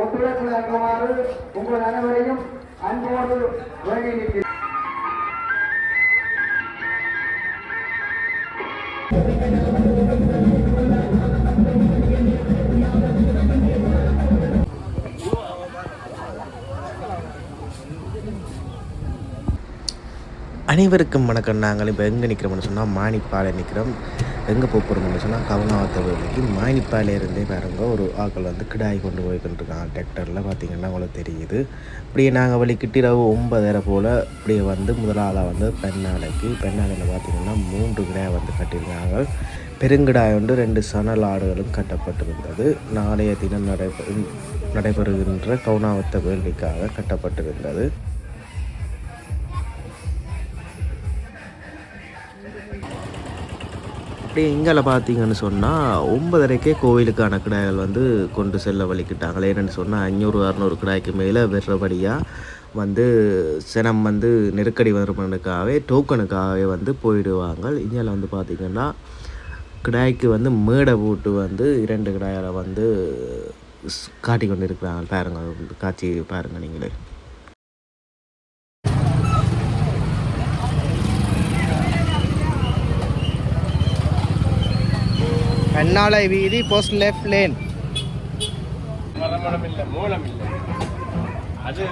ஒத்துழைப்பு நல்குமாறு உங்கள் அனைவரையும் அன்போடு வேண்டி நிற்கிறேன். அனைவருக்கும் வணக்கம். நாங்கள் இப்போ எங்கே நிற்கிறோம்னு சொன்னால் மானிப்பாலை நிற்கிறோம். எங்கே போகிறோம்னு சொன்னால் கவுனாவத்த வேலைக்கு மானிப்பாலையிலேருந்தே பாருங்க ஒரு ஆக்கள் வந்து கிடாய் கொண்டு போய்கிட்டுருக்காங்க. டிராக்டரில் பார்த்திங்கன்னா உங்களுக்கு தெரியுது. இப்படியே நாங்கள் வலிக்கிட்டு இரவு 9:30 போல் இப்படியே வந்து முதலாளாக வந்து பெண்ணாலையில் பார்த்திங்கன்னா 3 கிடாய் வந்து கட்டியிருக்காங்க. பெருங்கிடாய் வந்து 2 சணல் ஆடுகளும் கட்டப்பட்டிருந்தது. நாளைய தினம் நடைபெறுகின்ற கவுனாவத்த வேள்விக்காக கட்டப்பட்டிருந்தது. அப்படியே இங்கே பார்த்தீங்கன்னு சொன்னால் 9:30க்கே கோவிலுக்கான கிடாய்கள் வந்து கொண்டு செல்ல வலிக்கிட்டாங்களே. என்னென்னு சொன்னால் 500-600 கிடாய்க்கு மேலே வெறுறபடியாக வந்து சினம் வந்து நெருக்கடி வருமானக்காகவே டோக்கனுக்காகவே வந்து போயிடுவாங்க. இங்கே வந்து பார்த்திங்கன்னா கிடாய்க்கு வந்து மேடை போட்டு வந்து 2 கிடாயை வந்து காட்டி கொண்டு இருக்கிறாங்க. பாருங்கள், காட்சி பாருங்கள் நீங்களே. பெண்ணாலை வீதி போஸ்ட் லெஃப்ட் லேன். அது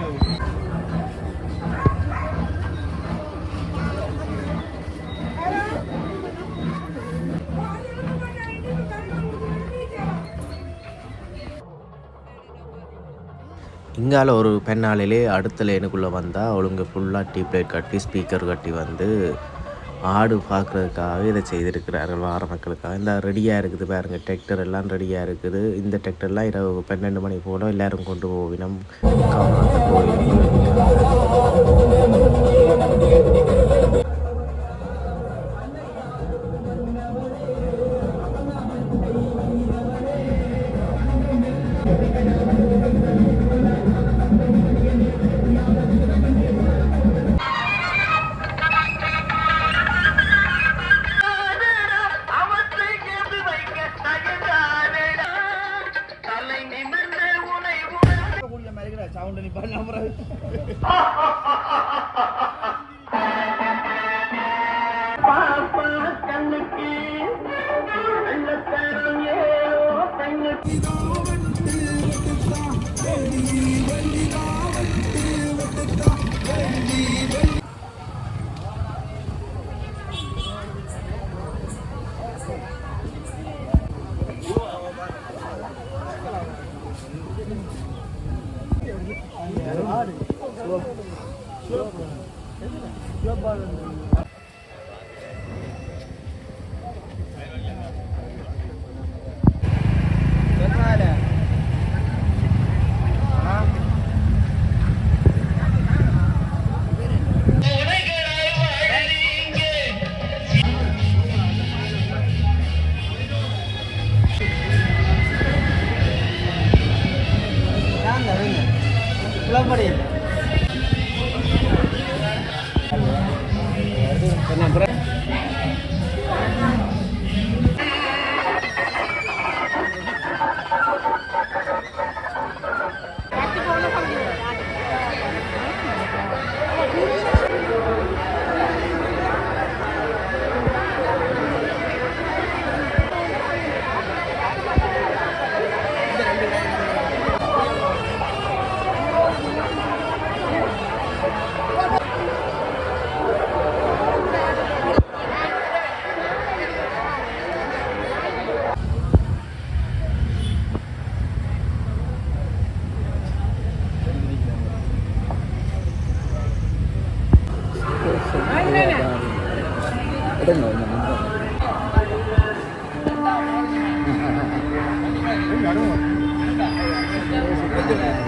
இங்கால ஒரு பெண்ணாலையிலே அடுத்த லேனுக்குள்ளே வந்தால் ஒழுங்கு ஃபுல்லாக டியூப் லைட் கட்டி ஸ்பீக்கர் கட்டி வந்து ஆடு பார்க்குறதுக்காகவே இதை செய்திருக்கிறார்கள் வார மக்களுக்காக. இந்த ரெடியாக இருக்குது பாருங்கள், டிராக்டர் எல்லாம் ரெடியாக இருக்குது. இந்த டிராக்டர்லாம் இரவு 12 மணி போல் எல்லோரும் கொண்டு போவினோம் கோயிலுக்கு.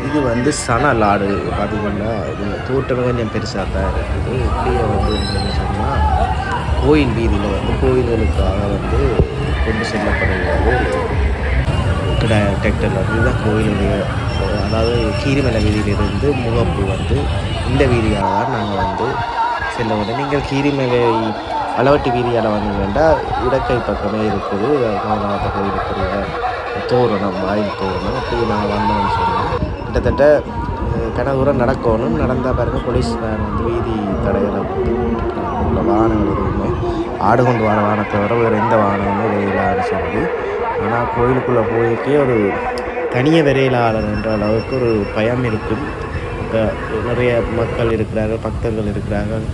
இது வந்து சணல் ஆடு பார்த்திங்கன்னா இது தோட்டமே கொஞ்சம் பெருசாக தான் இருக்குது. இப்படியே வந்து என்னென்னு சொன்னால் கோயில் வீதியில் வந்து கோயில்களுக்காக வந்து கொண்டு செல்லப்படுகிறது. டிராக்டரில் வந்து இதுதான் கோயிலுடைய அதாவது கீரிமலை வீதியிலிருந்து முகப்பு வந்து இந்த வீதியாக தான் நாங்கள் வந்து செல்ல வேண்டும். நீங்கள் கீரிமலை அளவட்டி வீதியால் வந்து வேண்டால் இடக்கை பக்கமே இருக்குது கவனத்தை கோயிலுக்குரிய தோரணம் வாயில் தோரணம் அப்படி நாங்கள் வந்தோம்னு சொன்னோம். கிட்டத்தட்ட கனதூரம் நடக்கணும். நடந்தால் பாருங்க போலீஸ் வேன் வந்து வீதி தடைகளை உள்ள வாகனங்கள் எதுவுமே ஆடு கொண்டு வர வாகனத்தை வர வேறு எந்த வாகனமும் விரையிலான்னு சொல்லி. ஆனால் கோயிலுக்குள்ளே போய்க்கே ஒரு தனிய விரையிலாளர் என்ற அளவுக்கு ஒரு பயம் இருக்கும். இப்போ நிறைய மக்கள் இருக்கிறார்கள், பக்தர்கள் இருக்கிறார்கள்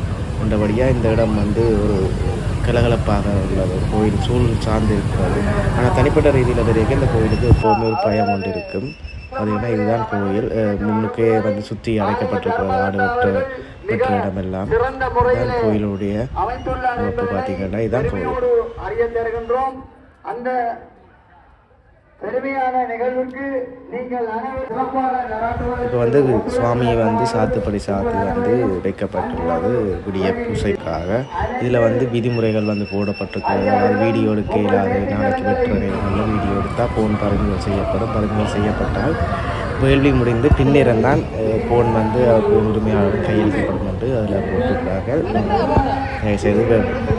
என்றபடியாக இந்த இடம் வந்து ஒரு கலகலப்பாக உள்ள ஒரு கோயில் சூழ் சார்ந்து இருக்கிறது. ஆனால் தனிப்பட்ட ரீதியில் வரைக்கும் இந்த கோயிலுக்கு எப்போவுமே ஒரு பயம் ஒன்று இருக்கும். பார்த்தீங்கன்னா இதுதான் கோயில். முன்னுக்கே வந்து சுற்றி அடைக்கப்பட்டிருக்கிறது ஆடு வெற்ற இடமெல்லாம். இதுதான் கோயிலுடைய அமைப்பு. பார்த்தீங்கன்னா இதுதான் கோயில். அந்த பெருமையான நிகழ்வுக்கு நீங்கள் இப்போ வந்து சுவாமியை வந்து சாத்துப்படி சாத்தி வந்து வைக்கப்பட்டுள்ளது விடிய பூசைக்காக. இதில் வந்து விதிமுறைகள் வந்து போடப்பட்டிருக்கிறது. அதாவது வீடியோ எடுக்க இல்லாத நாளைக்கு வெற்ற நேரங்களில் வீடியோ எடுத்தால் ஃபோன் பறிமுதல் செய்யப்படும். பறிமுதல் செய்யப்பட்டால் வேள்வி முடிந்து பின்னிறம் தான் ஃபோன் வந்து உரிமையாளர் கையெழுத்தப்படும் என்று அதில் போட்டிருக்கிறார்கள். தயவுசெய்து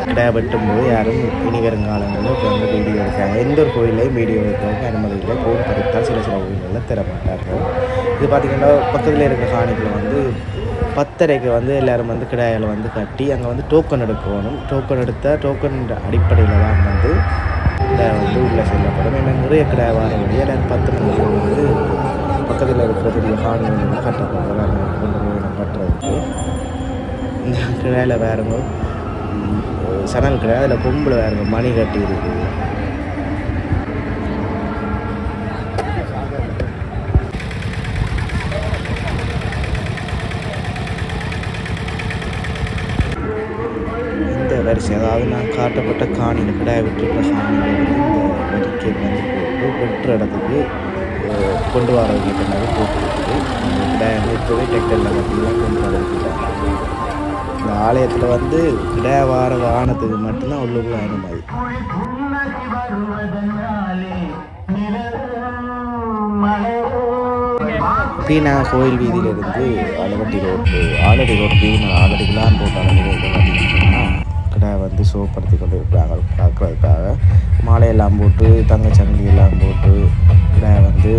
கிடாய் வெட்டும்போது யாரும் இனி வருங்காலங்களில் இப்போ வந்து வீடியோ எடுக்காங்க. எந்த ஒரு கோயிலையும் வீடியோ எடுக்கிறதுக்கு அனுமதி இல்லை. ஃபோன் பறித்தால் சில கோயில்களில் தரமாட்டார்கள். இது பார்த்திங்கன்னா பக்கத்தில் இருக்கிற காணிக்கில் வந்து 10:30க்கு வந்து எல்லோரும் வந்து கிடாயில் வந்து கட்டி அங்கே வந்து டோக்கன் எடுக்கணும். டோக்கன் எடுத்தால் டோக்கன் அடிப்படையில் தான் வந்து கிடாய் வந்து உள்ளே செல்லப்படும். ஏன்னா நிறைய கிடாய் வார வழியாக எல்லோரும் 10 மணிக்கு வந்து பக்கத்தில் இருக்கிற பெரிய காணி வந்து கட்டப்படுறாங்க கொண்டு போய் நம்ம கட்டுறதுக்கு. இந்த கிடாயில் வேறுங்க சணல் கிடாய், அதில் கொம்பில் வேறுங்க மணி கட்டி இருக்குது. இந்த வரிசை அதாவது நான் காட்டப்பட்ட காணியில் கிடாய் விட்டுருக்க காணியில் வந்து இந்த வரிக்கை வந்து போட்டு வெற்ற இடத்துக்கு கொண்டு வர வைக்கிற மாதிரி போட்டுருக்குது. அந்த கிடாய் வந்து இப்போவே டிராக்டரில் கட்டிலாம் கொண்டு வர வச்சுட்டாங்க. இந்த ஆலயத்தில் வந்து கிடாய் வார வாகனத்துக்கு மட்டும்தான் உள்ளுக்குள்ள அனுமதி. இப்படி நான் கோயில் வீதியிலிருந்து அளவட்டி ரோட்டு நான் ஆலடிக்கெலாம் போட்டு அளவட்டி பார்த்தீங்கன்னா கிடாய் வந்து சோப்படுத்தி கொண்டு இருக்கிறாங்க பார்க்குறதுக்காக. மாலையெல்லாம் போட்டு தங்கச்சங்கிலி எல்லாம் போட்டு கிடாய் வந்து